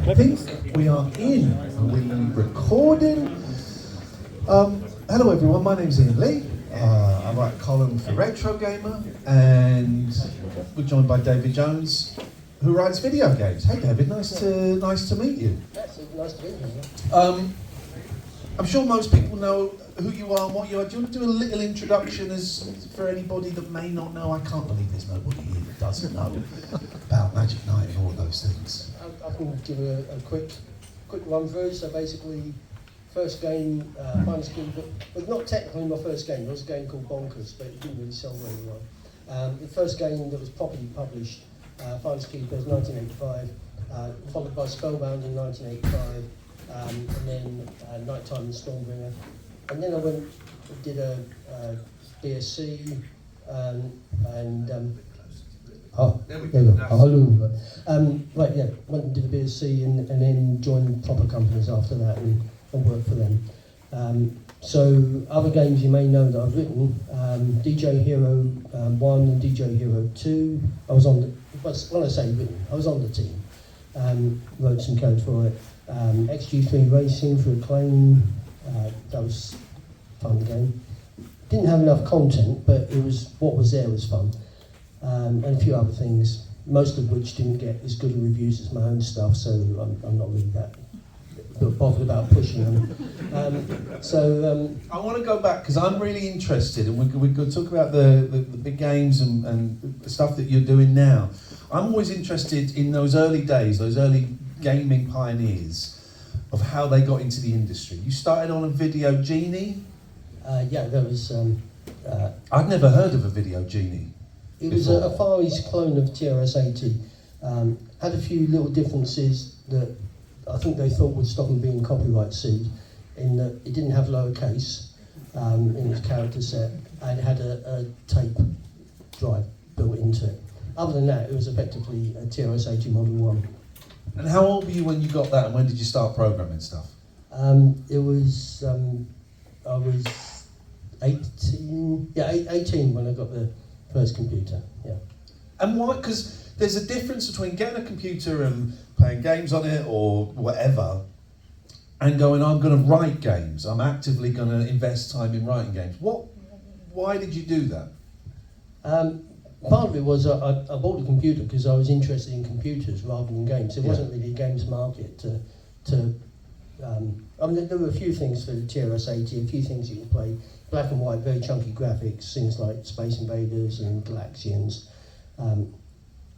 I think we are in. Are we recording? Hello everyone, my name's Iain Lee. I write a column for Retrogaming, and we're joined by David Jones, who writes video games. Hey David, nice to meet you. Yes, nice to meet you. I'm sure most people know who you are and what you are. Do you want to do a little introduction as for anybody that may not know? I can't believe there's nobody here that doesn't know about Magic Knight and all those things. I can give a quick run through. So basically, first game, Finest Keeper, but not technically my first game. There was a game called Bonkers, but it didn't really sell very well. The first game that was properly published, Finest Keeper, was 1985, followed by Spellbound in 1985, and then Nighttime and Stormbringer. And then I went and did a BSc, there we go. Right, yeah, went and did a BSc and then joined proper companies after that and worked for them. So other games you may know that I've written, DJ Hero 1 and DJ Hero 2. I was on the, when I say written, I was on the team. Wrote some code for it. XG3 Racing for Acclaim, that was a fun game. Didn't have enough content, but it was what was there was fun. And a few other things, most of which didn't get as good a reviews as my own stuff, so I'm not really that bothered about pushing them. I want to go back because I'm really interested, and we're going to talk about the big games and the stuff that you're doing now. I'm always interested in those early days, those early gaming pioneers, of how they got into the industry. You started on a Video Genie? Yeah, there was... I'd never heard of a Video Genie. It was a Far East clone of TRS-80. Had a few little differences that I think they thought would stop them being copyright sued, in that it didn't have lowercase in its character set, and it had a tape drive built into it. Other than that, it was effectively a TRS-80 Model 1. And how old were you when you got that, and when did you start programming stuff? I was 18, 18 when I got the first computer, yeah. And why? Because there's a difference between getting a computer and playing games on it or whatever, and going, I'm going to write games. I'm actively going to invest time in writing games. Why did you do that? Part of it was I bought a computer because I was interested in computers rather than games. There wasn't really a games market I mean, there were a few things for the TRS-80, a few things you could play. Black and white, very chunky graphics, things like Space Invaders and Galaxians.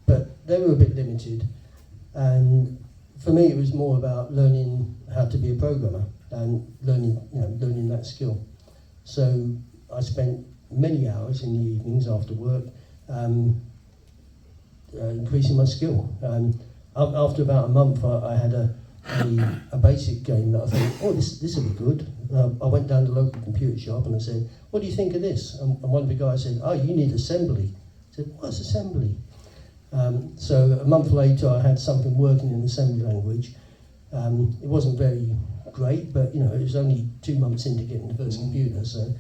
But they were a bit limited. And for me, it was more about learning how to be a programmer and learning that skill. So I spent many hours in the evenings after work increasing my skill. After about a month, I had a basic game that I thought, oh, this will be good. I went down to the local computer shop and I said, what do you think of this? And one of the guys said, oh, you need assembly. I said, what's assembly? So a month later, I had something working in assembly language. It wasn't very great, but it was only 2 months into getting the first computer, so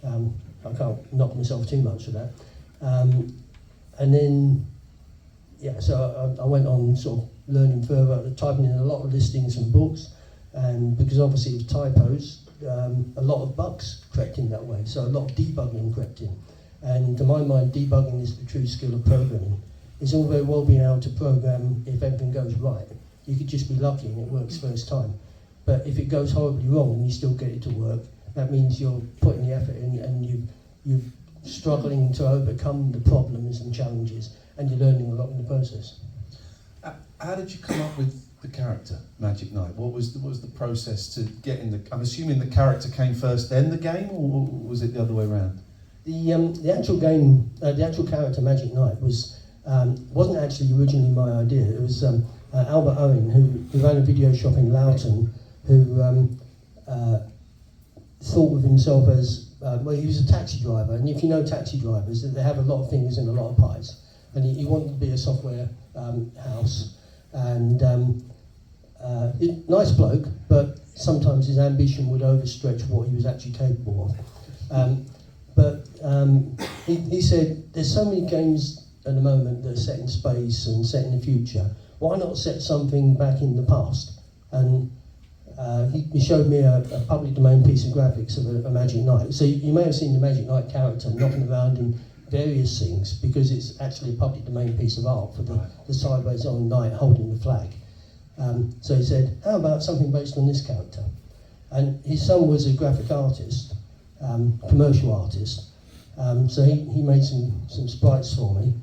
I can't knock myself too much for that. And then, so I went on sort of learning further, typing in a lot of listings and books, and because obviously it was typos, a lot of bugs crept in that way, so a lot of debugging crept in. And to my mind, debugging is the true skill of programming. It's all very well being able to program if everything goes right. You could just be lucky and it works first time. But if it goes horribly wrong and you still get it to work, that means you're putting the effort in and you're struggling to overcome the problems and challenges, and you're learning a lot in the process. How did you come up with the character, Magic Knight? What was the process to get in the... I'm assuming the character came first, then the game, or was it the other way around? The actual game, the actual character, Magic Knight, wasn't actually originally my idea. It was Albert Owen, who ran a video shop in Loughton, who thought of himself as, he was a taxi driver, and if you know taxi drivers, they have a lot of fingers in a lot of pies. And he wanted to be a software house, and nice bloke, but sometimes his ambition would overstretch what he was actually capable of. But he said, there's so many games at the moment that are set in space and set in the future. why not set something back in the past? And he showed me a public domain piece of graphics of a Magic Knight. So you may have seen the Magic Knight character knocking around in various things because it's actually a public domain piece of art for the sideways on knight holding the flag. So he said, how about something based on this character? And his son was a graphic artist, commercial artist. So he made some sprites for me.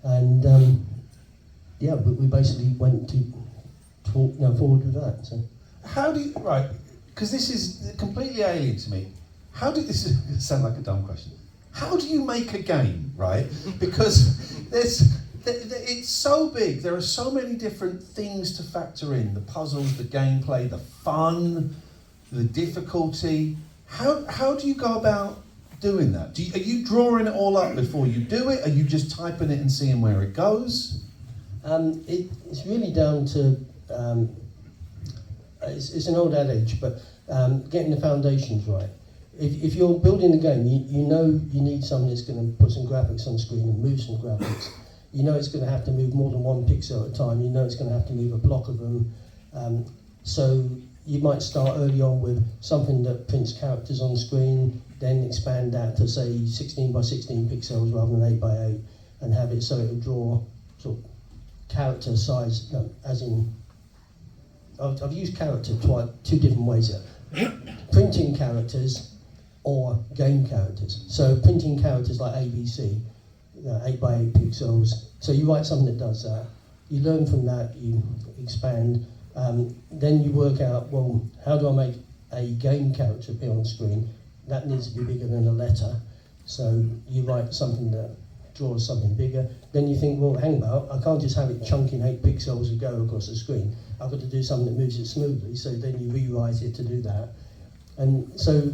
And yeah, we basically went to forward with that. So. How do you, right, because this is completely alien to me. This is going to sound like a dumb question. How do you make a game, right? Because it's so big, there are so many different things to factor in. The puzzles, the gameplay, the fun, the difficulty. How do you go about doing that? Are you drawing it all up before you do it? Are you just typing it and seeing where it goes? It's really down to, it's an old adage, but getting the foundations right. If you're building a game, you know you need something that's going to put some graphics on screen and move some graphics. You know it's going to have to move more than one pixel at a time. You know it's going to have to move a block of them. So you might start early on with something that prints characters on screen, then expand that to say 16 by 16 pixels rather than 8 by 8, and have it so it'll draw sort of character size, as in, I've used character two different ways here. Printing characters or game characters. So printing characters like ABC, 8 by 8 pixels. So you write something that does that. You learn from that, you expand. Then you work out, well, how do I make a game character appear on screen? That needs to be bigger than a letter. So you write something that draws something bigger. Then you think, well, hang about, I can't just have it chunking 8 pixels and go across the screen. I've got to do something that moves it smoothly. So then you rewrite it to do that. And so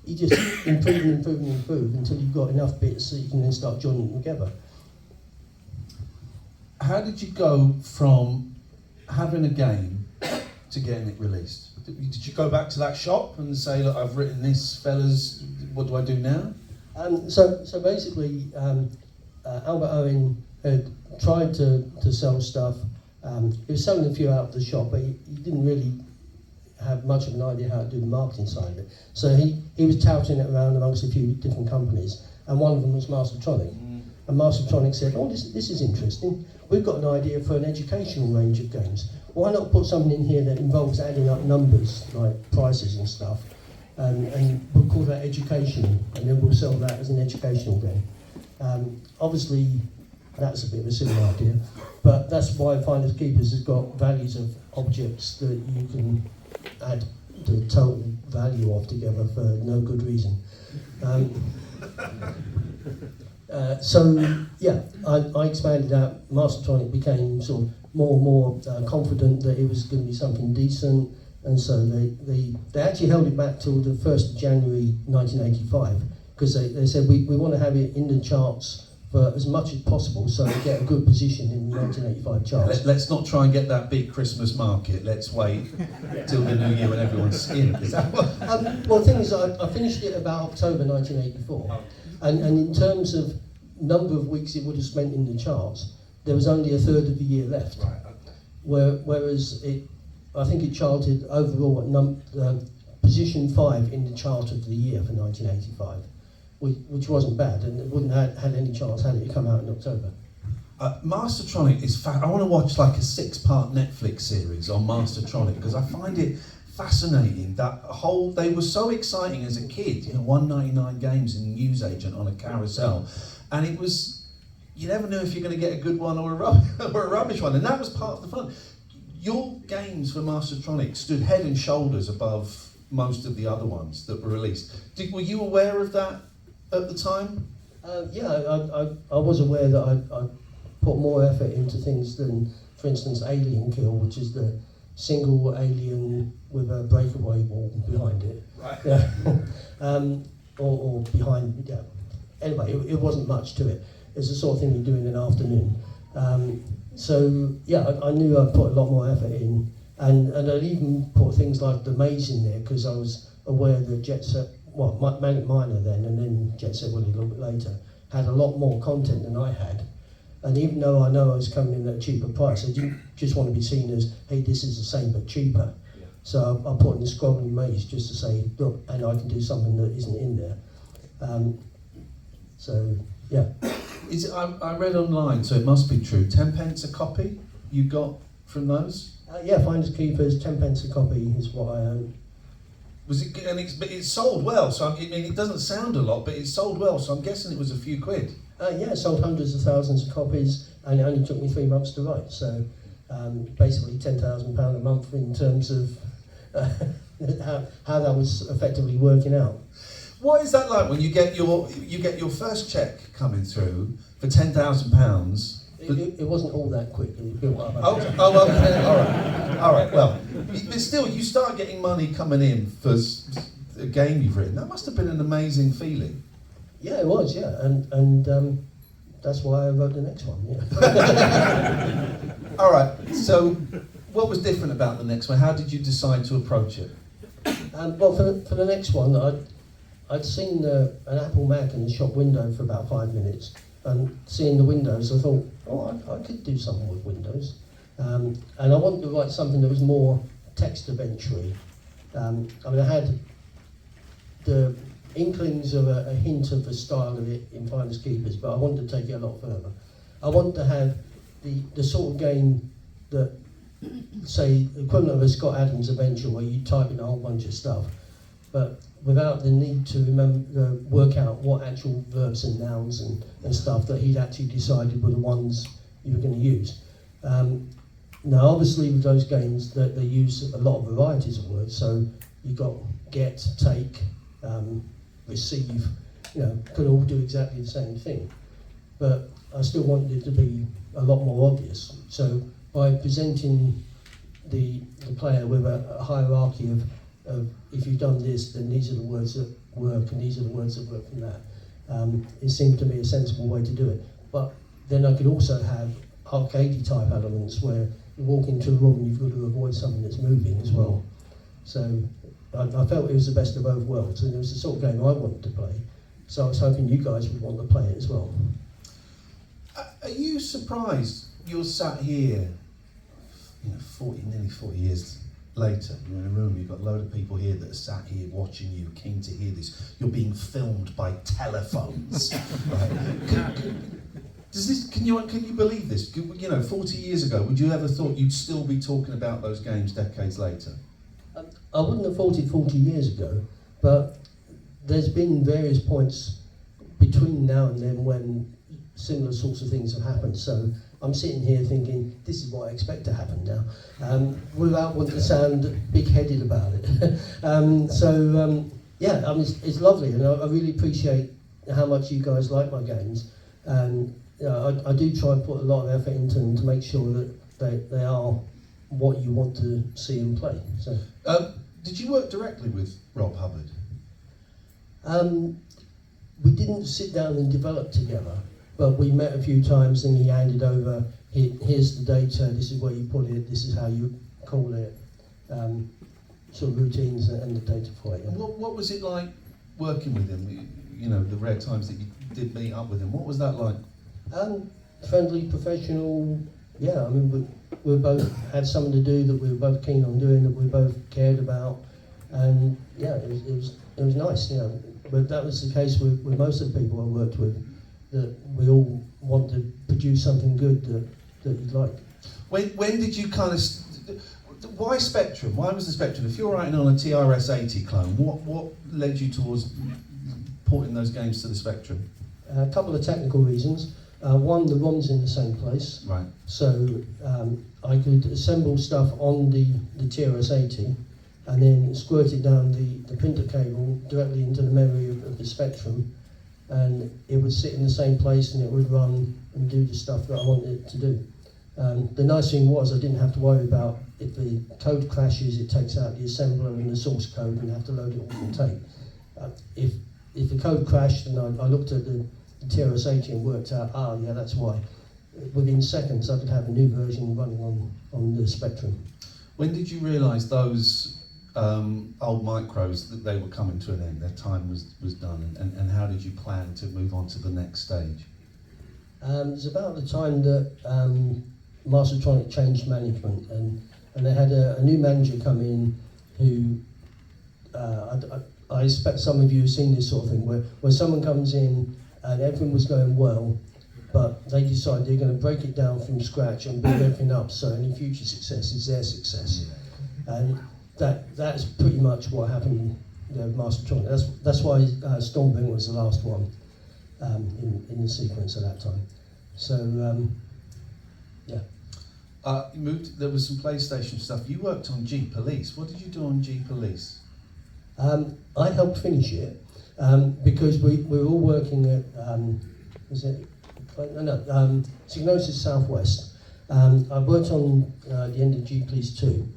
you just improve until you've got enough bits so you can then start joining them together. How did you go from having a game to getting it released? Did you go back to that shop and say, look, I've written this, fellas, what do I do now? So basically, Albert Owen had tried to sell stuff. He was selling a few out of the shop, but he didn't really have much of an idea how to do the marketing side of it. So he was touting it around amongst a few different companies, and one of them was Mastertronic. And Mastertronic said, oh, this is interesting. We've got an idea for an educational range of games. Why not put something in here that involves adding up numbers, like prices and stuff, and we'll call that educational, and then we'll sell that as an educational game. Obviously, that's a bit of a silly idea, but that's why Finders Keepers has got values of objects that you can add the total value of together for no good reason. So yeah, I expanded out. Mastertronic became sort of more and more confident that it was going to be something decent, and so they actually held it back till the 1st of January 1985, because they said we want to have it in the charts for as much as possible, so we get a good position in the 1985 charts. Let's not try and get that big Christmas market. Let's wait till the new year when everyone's in. Is that what? Well, the thing is, I finished it about October 1984, and in terms of number of weeks it would have spent in the charts, there was only a third of the year left. Right. Whereas I think it charted overall at position 5 in the chart of the year for 1985. Which wasn't bad, and it wouldn't have had any chance had it come out in October. Mastertronic is I want to watch like a 6-part Netflix series on Mastertronic because I find it fascinating. They were so exciting as a kid, $1.99 games in Newsagent on a carousel, and it was, you never knew if you're going to get a good one or a rubbish one, and that was part of the fun. Your games for Mastertronic stood head and shoulders above most of the other ones that were released. Were you aware of that at the time? Yeah, I was aware that I put more effort into things than, for instance, Alien Kill, which is the single alien with a breakaway wall behind it. Right. Yeah. Or behind, yeah. Anyway, it wasn't much to it. It's the sort of thing you do in an afternoon. So, yeah, I knew I'd put a lot more effort in, and I'd even put things like the maze in there, because I was aware that Jet Set, Manic Miner then, and then Jet Set Willy a little bit later, had a lot more content than I had. And even though I know I was coming in at a cheaper price, I didn't just want to be seen as, hey, this is the same but cheaper. Yeah. So I put in the scrobbling maze just to say, look, and I can do something that isn't in there. So, yeah. Is it, I read online, so it must be true. 10 pence a copy you got from those? Yeah, Finders Keepers, 10 pence a copy is what I own. Was it? And but it sold well. So I mean, it doesn't sound a lot, but it sold well. So I'm guessing it was a few quid. Yeah, sold hundreds of thousands of copies, and it only took me 3 months to write. So basically £10,000 a month in terms of how that was effectively working out. What is that like when you get your first cheque coming through for £10,000? It wasn't all that quick. It built up. Okay. All right. Well, but still, you start getting money coming in for a game you've written. That must have been an amazing feeling. Yeah, it was. Yeah, and that's why I wrote the next one. Yeah. All right. So, what was different about the next one? How did you decide to approach it? Well, for the next one, I'd seen an Apple Mac in the shop window for about 5 minutes, and seeing the Windows, I thought, oh, I could do something with Windows, and I wanted to write something that was more text adventure-y. I mean, I had the inklings of a hint of the style of it in Finders Keepers, but I wanted to take it a lot further. I wanted to have the sort of game that, say, equivalent of a Scott Adams adventure where you type in a whole bunch of stuff, but without the need to work out what actual verbs and nouns and stuff that he'd actually decided were the ones you were going to use. Now, obviously, with those games, they use a lot of varieties of words, so you've got get, take, receive, could all do exactly the same thing. But I still wanted it to be a lot more obvious. So by presenting the player with a hierarchy of if you've done this, then these are the words that work, and these are the words that work from that. It seemed to me a sensible way to do it. But then I could also have arcadey type elements where you walk into a room and you've got to avoid something that's moving as well. So I felt it was the best of both worlds, and it was the sort of game I wanted to play. So I was hoping you guys would want to play it as well. Are you surprised you're sat here, nearly 40 years later, you're in a room, you've got a load of people here that are sat here watching you, keen to hear this. You're being filmed by telephones. Right? Can you believe this? 40 years ago, would you ever thought you'd still be talking about those games decades later? I wouldn't have thought it 40 years ago, but there's been various points between now and then when similar sorts of things have happened. So I'm sitting here thinking, this is what I expect to happen now, without wanting to sound big-headed about it. Yeah, I mean, it's lovely, and I really appreciate how much you guys like my games. And I do try and put a lot of effort into them to make sure that they are what you want to see and play. So, did you work directly with Rob Hubbard? We didn't sit down and develop together, but we met a few times and he handed over, here's the data, this is where you put it, this is how you call it, sort of routines and the data for it. Yeah. What was it like working with him? The rare times that you did meet up with him, what was that like? Friendly, professional, yeah, I mean, we both had something to do that we were both keen on doing, that we both cared about, and yeah, it was nice, But that was the case with most of the people I worked with, that we all want to produce something good that you'd like. When did you kind of... Why Spectrum? Why was the Spectrum? If you're writing on a TRS-80 clone, what led you towards porting those games to the Spectrum? A couple of technical reasons. One, the ROM's in the same place. Right. So I could assemble stuff on the TRS-80 and then squirt it down the printer cable directly into the memory of the Spectrum, and it would sit in the same place and it would run and do the stuff that I wanted it to do. The nice thing was I didn't have to worry about if the code crashes, it takes out the assembler and the source code and have to load it all from tape. If the code crashed and I looked at the TRS-80 and worked out, yeah, that's why. Within seconds I could have a new version running on the Spectrum. When did you realise those old micros, that they were coming to an end, their time was done, and how did you plan to move on to the next stage? It's about the time that Mastertronic changed management, and they had a new manager come in who, I expect some of you have seen this sort of thing, where someone comes in and everything was going well, but they decide they're going to break it down from scratch and build everything up so any future success is their success. And that's pretty much what happened with Mastertronic. That's why Stormbringer was the last one in the sequence at that time. So, yeah. You moved. There was some PlayStation stuff. You worked on G Police. What did you do on G Police? I helped finish it because we were all working at Signosis Southwest. I worked on the end of G Police 2.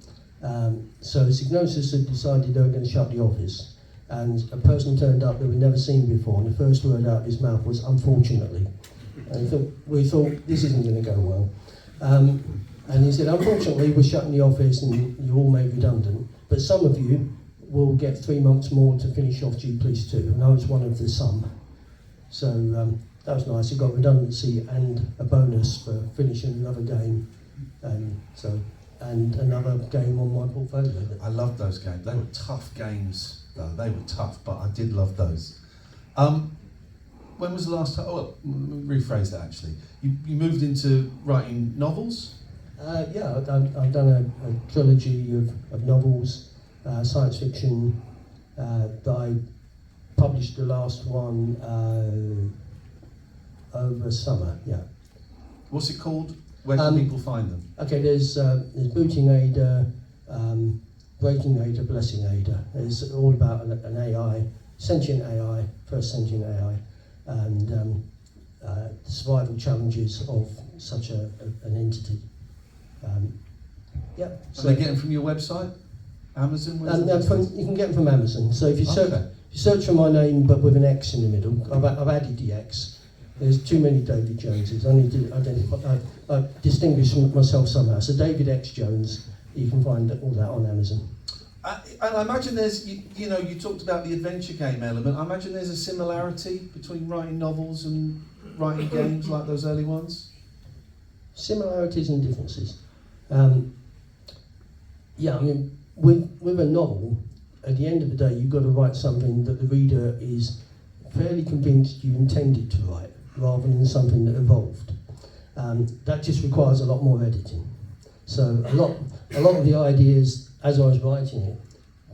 So Signosis had decided they were going to shut the office, and a person turned up that we'd never seen before, and the first word out of his mouth was "unfortunately." And we thought this isn't going to go well. And he said, "Unfortunately, we're shutting the office, and you're all made redundant. But some of you will get 3 months more to finish off G Police 2." And I was one of the some. So that was nice. I got redundancy and a bonus for finishing another game, and another game on my portfolio. I loved those games. They were tough games, though. They were tough, but I did love those. When was the last time? Oh, let me rephrase that actually. You moved into writing novels? Yeah, I've done a trilogy of novels, science fiction. I published the last one over summer. Yeah. What's it called? Where can people find them? Okay, there's Booting Ada, Breaking Ada, Blessing Ada. It's all about an AI, sentient AI, first sentient AI, and the survival challenges of such an entity. Yeah. So they get them from your website, Amazon. You can get them from Amazon. So if you search for my name but with an X in the middle, I've added the X. There's too many David Joneses. I need to identify. I distinguish myself somehow. So David X Jones. You can find all that on Amazon. And I imagine there's, you know, you talked about the adventure game element. I imagine there's a similarity between writing novels and writing games like those early ones. Similarities and differences. Yeah, I mean, with a novel, at the end of the day, you've got to write something that the reader is fairly convinced you intended to write, rather than something that evolved. That just requires a lot more editing. So a lot of the ideas, as I was writing it,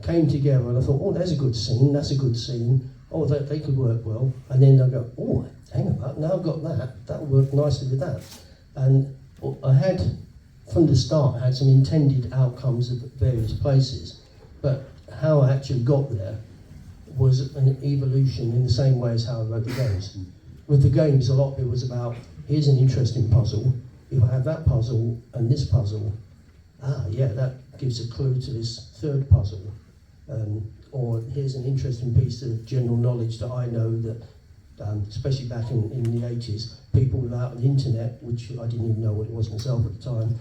came together, and I thought, oh, there's a good scene, that's a good scene, oh, they could work well. And then I go, oh, hang about, now I've got that'll work nicely with that. And I had, from the start, I had some intended outcomes at various places, but how I actually got there was an evolution in the same way as how I wrote the games. With the games, a lot of it was about, here's an interesting puzzle, if I have that puzzle and this puzzle, yeah, that gives a clue to this third puzzle. Or here's an interesting piece of general knowledge that I know that, especially back in the 80s, people without an internet, which I didn't even know what it was myself at the time,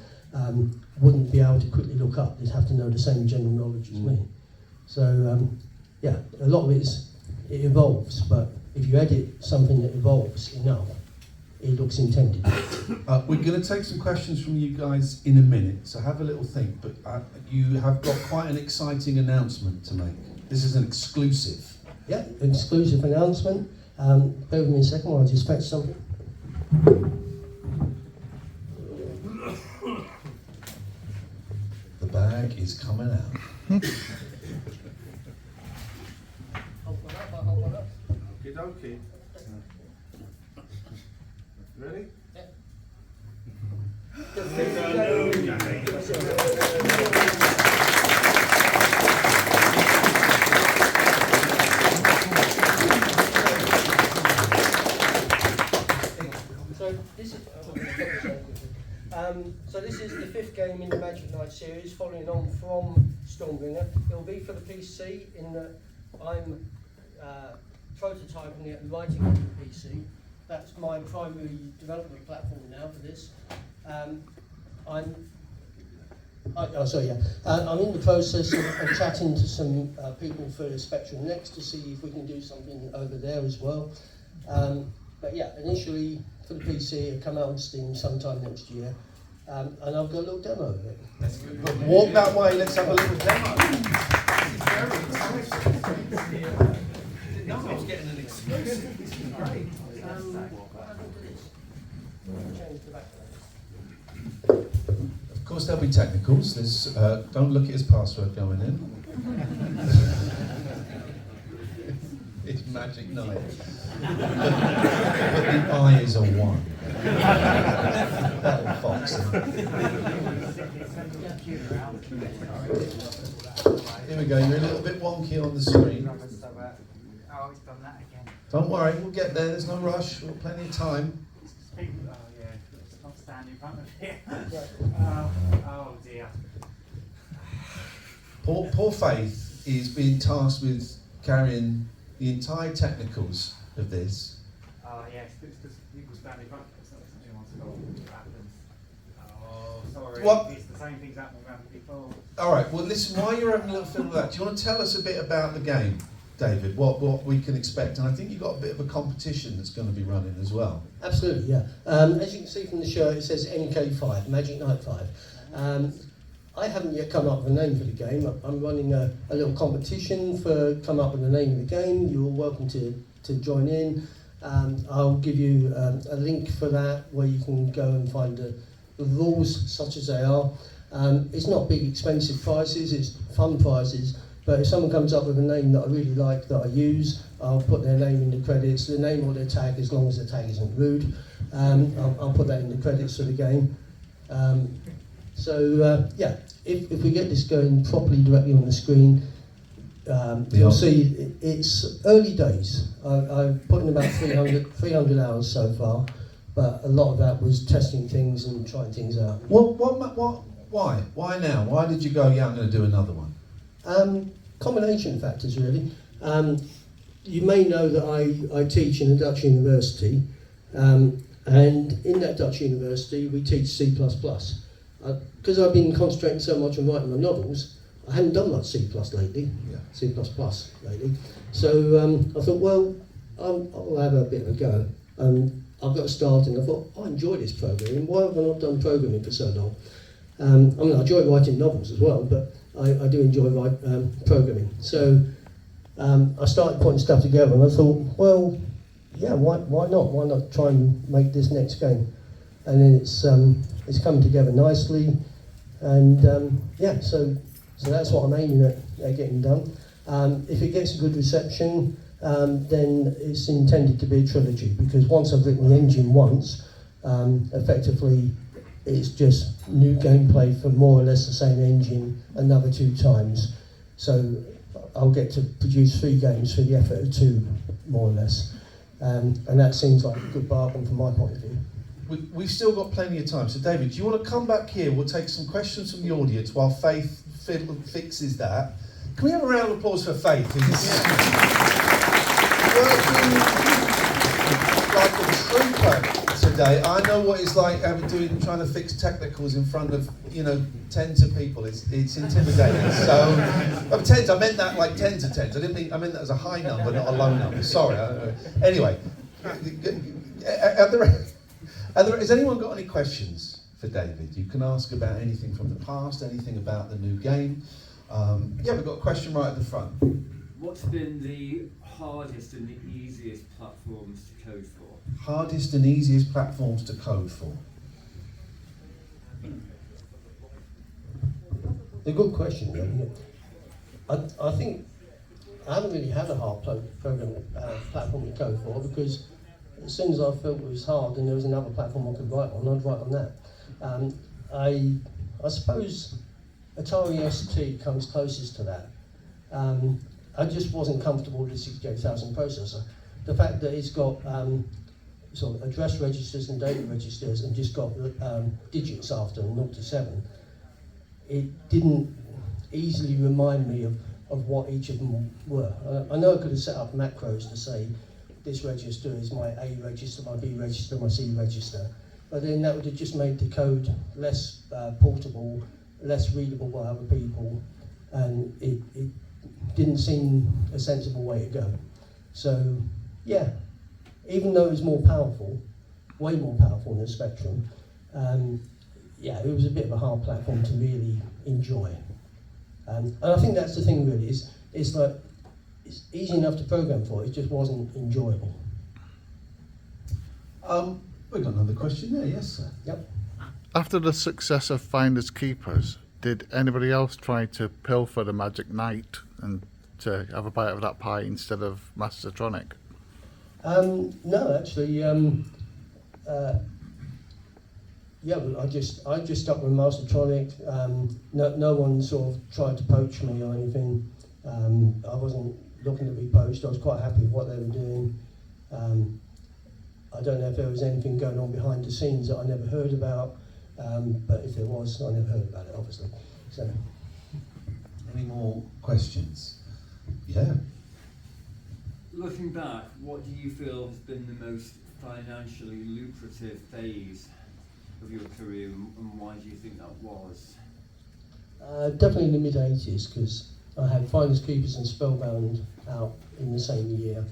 wouldn't be able to quickly look up. They'd have to know the same general knowledge as me. So, yeah, a lot of it evolves, but if you edit something that evolves enough, it looks intended. We're going to take some questions from you guys in a minute, so have a little think, but you have got quite an exciting announcement to make. This is an exclusive. Yeah, exclusive announcement. Bear with me a second while I just fetch something. The bag is coming out. Hold on up. Okie dokie. Ready? Yeah. So this is the 5th game in the Magic Knight series, following on from Stormbringer. It'll be for the PC in that I'm prototyping it and writing it for the PC. That's my primary development platform now for this. I'm in the process of chatting to some people for Spectrum Next to see if we can do something over there as well. But yeah, initially for the PC. It'll come out on Steam sometime next year. And I've got a little demo of it. That's good. But walk that way, let's have a little demo. No, I was getting an exclusive. This is great. Of course, there'll be technicals. There's, don't look at his password going in. It's magic night. But the eyes are one. That fox. Here we go. You're a little bit wonky on the screen. Oh, it's done that again. Don't worry, we'll get there. There's no rush. We've got plenty of time. Oh yeah, it's not standing in front of it. Oh dear. Poor Faith is being tasked with carrying the entire technicals of this. Yes, it's because people stand in front of it, so something wants to go what happens. Oh, sorry. What? It's the same things happened before. All right. Well, listen. While you're having a little film of that, do you want to tell us a bit about the game, David? What we can expect? And I think you've got a bit of a competition that's going to be running as well. Absolutely, yeah. As you can see from the shirt, it says MK5, Magic Night 5. I haven't yet come up with a name for the game. I'm running a little competition for come up with the name of the game. You're welcome to join in. I'll give you a link for that where you can go and find the rules such as they are. It's not big expensive prizes, it's fun prizes, but if someone comes up with a name that I really like that I use, I'll put their name in the credits, the name or their tag, as long as the tag isn't rude. I'll put that in the credits for the game. Yeah, if we get this going properly directly on the screen, you'll see it's early days. I've put in about 300 hours so far, but a lot of that was testing things and trying things out. Why? Why now? Why did you go, yeah, I'm going to do another one? Combination of factors, really. You may know that I teach in a Dutch university, and in that Dutch university we teach C++. Because I've been concentrating so much on writing my novels, I hadn't done much C+ lately, C++ lately. So I thought, well, I'll have a bit of a go. I've got to start, and I thought, I enjoy this programming. Why have I not done programming for so long? I mean, I enjoy writing novels as well, but I do enjoy programming. So I started putting stuff together, and I thought, well, yeah, why not? Why not try and make this next game? And then it's coming together nicely, and yeah, so that's what I'm aiming at getting done. If it gets a good reception, then it's intended to be a trilogy, because once I've written the engine once, effectively it's just new gameplay for more or less the same engine another 2 times. So I'll get to produce 3 games for the effort of 2, more or less. And that seems like a good bargain from my point of view. We've still got plenty of time. So David, do you want to come back here? We'll take some questions from the audience while Faith fixes that. Can we have a round of applause for Faith? Who's working like a trooper today. I know what it's like trying to fix technicals in front of, tens of people. It's intimidating. So, tens, I meant that like tens of tens. I meant that as a high number, not a low number. Sorry. Anyway, has anyone got any questions for David? You can ask about anything from the past, anything about the new game. Yeah, we've got a question right at the front. What's been the hardest and the easiest platforms to code for? Hardest and easiest platforms to code for? A good question, really. I think I haven't really had a hard programming platform to code for, because as soon as I felt it was hard and there was another platform I could write on, I'd write on that. I suppose Atari ST comes closest to that. I just wasn't comfortable with the 68000 processor. The fact that it's got sort of address registers and data registers and just got digits after 0 to 7, it didn't easily remind me of what each of them were. I know I could have set up macros to say this register is my A register, my B register, my C register, but then that would have just made the code less portable, less readable by other people, and it didn't seem a sensible way to go. So, yeah, even though it was more powerful, way more powerful than Spectrum. Yeah, it was a bit of a hard platform to really enjoy. And I think that's the thing really, it's like, it's easy enough to program for, it just wasn't enjoyable. We've got another question there, yes sir. Yep. After the success of Finders Keepers, did anybody else try to pilfer the Magic Knight and to have a bite of that pie instead of Mastertronic? No, actually, yeah, I just stuck with Mastertronic. No one sort of tried to poach me or anything. I wasn't looking to be poached. I was quite happy with what they were doing. I don't know if there was anything going on behind the scenes that I never heard about, but if there was, I never heard about it, obviously. So, Any more questions? Yeah. Looking back, what do you feel has been the most financially lucrative phase of your career, and why do you think that was? definitely in the mid-80s, because I had Finders Keepers and Spellbound out in the same year,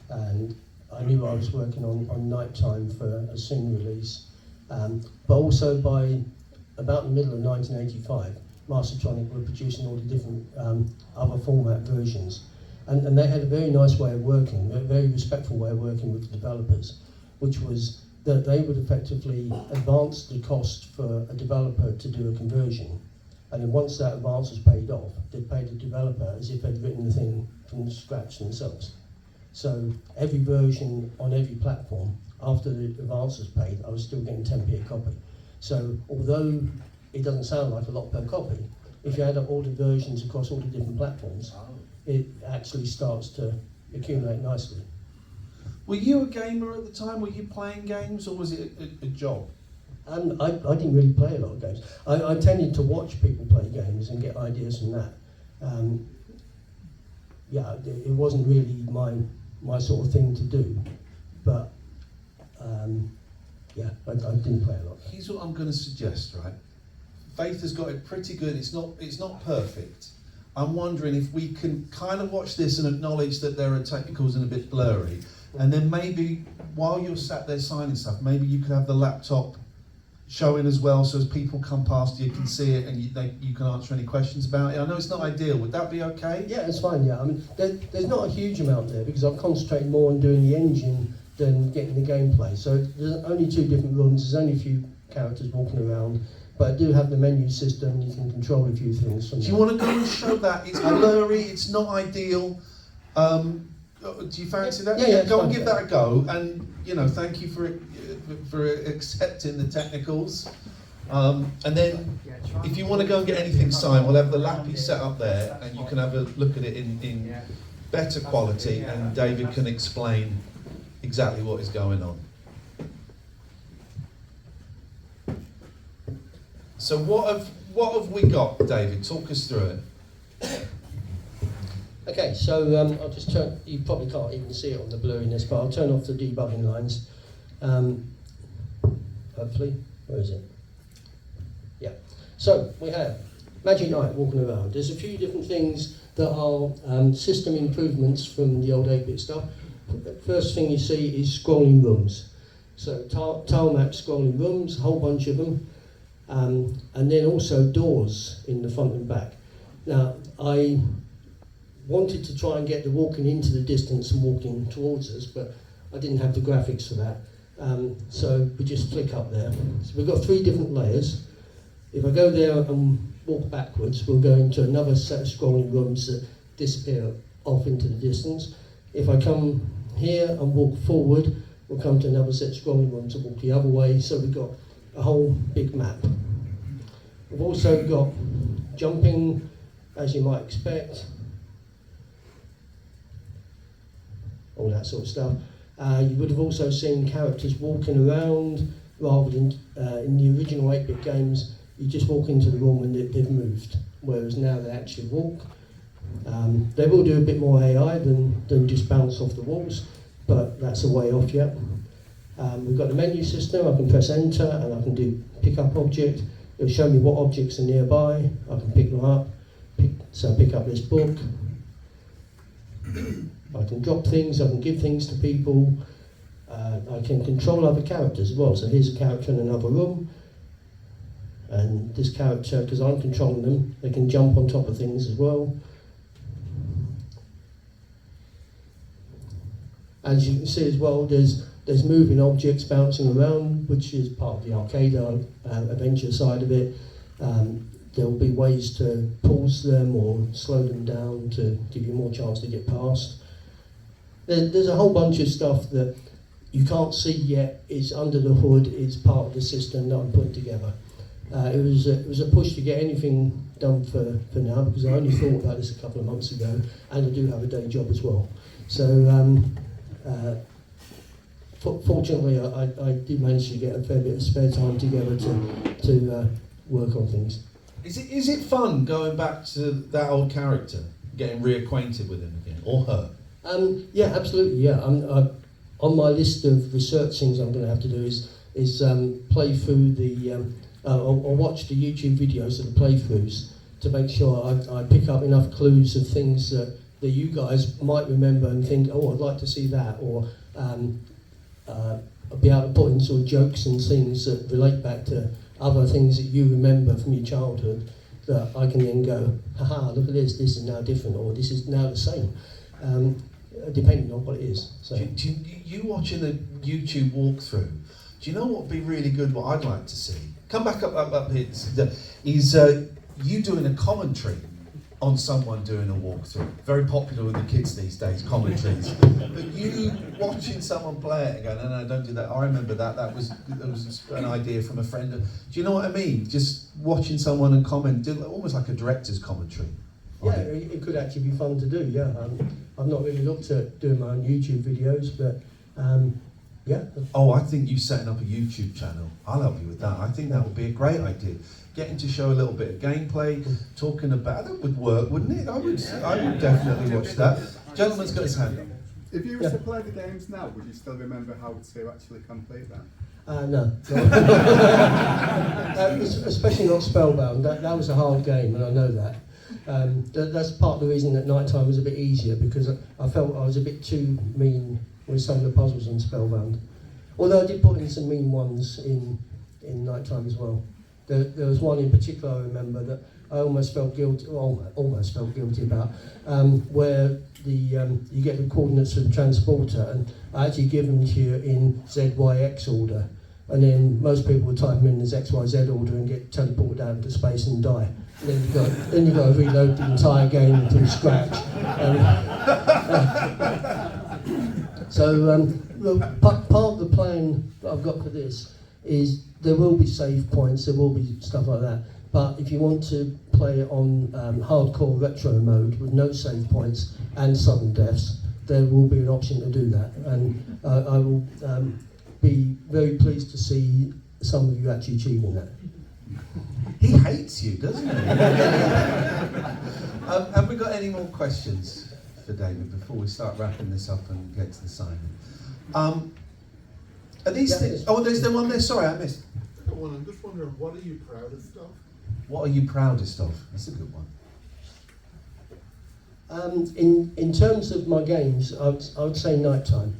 and I knew I was working on Nighttime for a soon release. But also by about the middle of 1985, Mastertronic were producing all the different other format versions. And they had a very nice way of working, a very respectful way of working with the developers, which was that they would effectively advance the cost for a developer to do a conversion. And then once that advance was paid off, they'd pay the developer as if they'd written the thing from scratch themselves. So every version on every platform, after the advance was paid, I was still getting 10p a copy. So although it doesn't sound like a lot per copy, if you add up all the versions across all the different platforms, it actually starts to accumulate nicely. Were you a gamer at the time? Were you playing games, or was it a job? I didn't really play a lot of games. I tended to watch people play games and get ideas from that. Yeah, it wasn't really my sort of thing to do, but yeah, I didn't play a lot. Here's what I'm going to suggest, right? Faith has got it pretty good. It's not perfect. I'm wondering if we can kind of watch this and acknowledge that there are technicals and a bit blurry, and then maybe while you're sat there signing stuff, maybe you could have the laptop showing as well, so as people come past you can see it and you can answer any questions about it. I know it's not ideal. Would that be okay? Yeah, it's fine. Yeah, I mean, there's not a huge amount there because I've concentrated more on doing the engine than getting the gameplay. So there's only 2 different rooms. There's only a few characters walking around. But I do have the menu system, you can control a few things from Do you want to go and show that? It's blurry, it's not ideal. Do you fancy that? Yeah, go and give that a go. And, you know, thank you for accepting the technicals. And then, if you want to go and get anything signed, we'll have the lappy set up there, and you can have a look at it in better quality, and David can explain exactly what is going on. So what have we got, David? Talk us through it. Okay, so I'll just turn, you probably can't even see it on the blurriness, but I'll turn off the debugging lines. Hopefully, where is it? Yeah, so we have Magic Knight walking around. There's a few different things that are system improvements from the old 8-bit stuff. First thing you see is scrolling rooms. So tile map scrolling rooms, a whole bunch of them. And then also doors in the front and back. Now, I wanted to try and get the walking into the distance and walking towards us, but I didn't have the graphics for that. So we just flick up there. So we've got 3 different layers. If I go there and walk backwards, we'll go into another set of scrolling rooms that disappear off into the distance. If I come here and walk forward, we'll come to another set of scrolling rooms and walk the other way. So we've got a whole big map. We've also got jumping, as you might expect, all that sort of stuff. You would have also seen characters walking around, rather than in the original 8-bit games, you just walk into the room and they've moved, whereas now they actually walk. They will do a bit more AI than just bounce off the walls, but that's a way off yet. We've got the menu system. I can press enter and I can do pick up object. It'll show me what objects are nearby. I can pick them up. So pick up this book. I can drop things. I can give things to people. I can control other characters as well. So here's a character in another room, and this character, because I'm controlling them, they can jump on top of things as well. As you can see as well, there's moving objects bouncing around, which is part of the arcade adventure side of it. There will be ways to pause them or slow them down to give you more chance to get past. There's a whole bunch of stuff that you can't see yet. It's under the hood. It's part of the system that I'm putting together. It was a push to get anything done for now, because I only thought about this a couple of months ago, and I do have a day job as well. So fortunately, I did manage to get a fair bit of spare time together to work on things. Is it fun going back to that old character, getting reacquainted with him again, or her? Yeah, absolutely. Yeah, on my list of research things I'm going to have to do is play through the or watch the YouTube videos of the playthroughs to make sure I pick up enough clues of things that you guys might remember and think, oh, I'd like to see that, or be able to put in sort of jokes and things that relate back to other things that you remember from your childhood, that I can then go, haha, look at this is now different, or this is now the same, depending on what it is. So. You watching a YouTube walkthrough, do you know what would be really good, what I'd like to see? Come back up here, is you doing a commentary on someone doing a walkthrough. Very popular with the kids these days, commentaries. But you watching someone play it and going, no, don't do that. I remember that was an idea from a friend. Do you know what I mean? Just watching someone and comment, almost like a director's commentary. Yeah, it could actually be fun to do, yeah. I've not really looked at doing my own YouTube videos, but yeah. Oh, I think you setting up a YouTube channel, I'll help you with that. I think that would be a great idea. Getting to show a little bit of gameplay, talking about that would work, wouldn't it? I would definitely watch that. Gentleman's got his hand up. If you were to play the games now, would you still remember how to actually complete them? No. Especially not Spellbound. That was a hard game, and I know that. That's part of the reason that Nighttime was a bit easier, because I felt I was a bit too mean with some of the puzzles on Spellbound. Although I did put in some mean ones in Nighttime as well. There was one in particular I remember that I almost felt guilty about, where you get the coordinates for the transporter, and I actually give them to you in ZYX order, and then most people would type them in as XYZ order and get teleported out into space and die. And then you got to reload the entire game from scratch. Part of the plan that I've got for this is there will be save points, there will be stuff like that, but if you want to play it on hardcore retro mode with no save points and sudden deaths, there will be an option to do that, and I will be very pleased to see some of you actually achieving that. He hates you, doesn't he? Have we got any more questions for David before we start wrapping this up and get to the signing? Are these things? Oh, there's the one there. Sorry, I missed. I'm just wondering, what are you proudest of? What are you proudest of? That's a good one. In terms of my games, I would say Nighttime,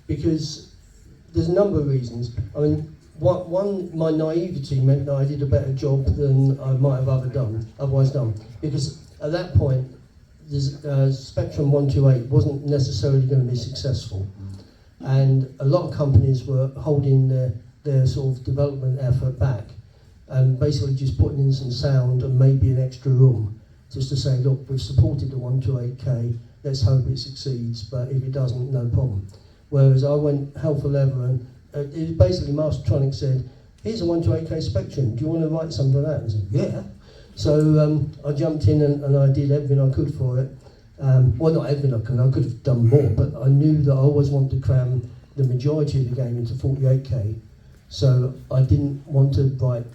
because there's a number of reasons. I mean, one, my naivety meant that I did a better job than I might have otherwise done, because at that point, Spectrum 128 wasn't necessarily going to be successful, and a lot of companies were holding their sort of development effort back, and basically just putting in some sound and maybe an extra room, just to say, look, we've supported the 128K, let's hope it succeeds, but if it doesn't, no problem. Whereas I went hell for leather, and it was basically Mastertronic said, here's a 128K Spectrum, do you want to write something for that? I said, yeah. So I jumped in and I did everything I could for it. Well, not everything I could have done more, but I knew that I always wanted to cram the majority of the game into 48K, so I didn't want to write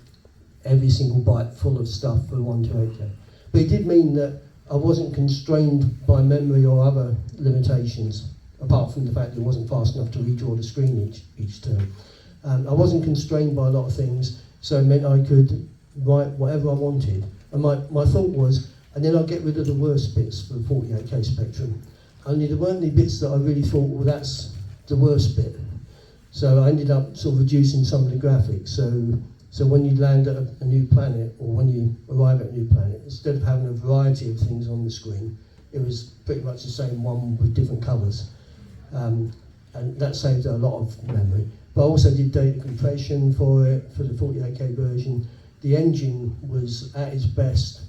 every single byte full of stuff for 128K. But it did mean that I wasn't constrained by memory or other limitations, apart from the fact that it wasn't fast enough to redraw the screen each turn. I wasn't constrained by a lot of things, so it meant I could write whatever I wanted. And my thought was, and then I'll get rid of the worst bits for the 48K Spectrum. Only there weren't any bits that I really thought, well, that's the worst bit. So I ended up sort of reducing some of the graphics. So when you land at a new planet, or when you arrive at a new planet, instead of having a variety of things on the screen, it was pretty much the same one with different colours. And that saved a lot of memory. But I also did data compression for it, for the 48K version. The engine was at its best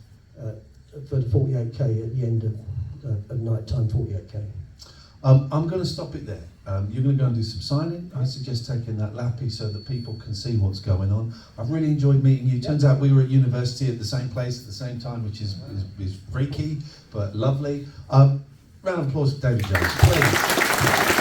for the 48K at the end of nighttime 48K. I'm going to stop it there. You're going to go and do some signing. I suggest taking that lappy so that people can see what's going on. I've really enjoyed meeting you. Turns out we were at university at the same place at the same time, which is freaky but lovely. Round of applause for David Jones, please.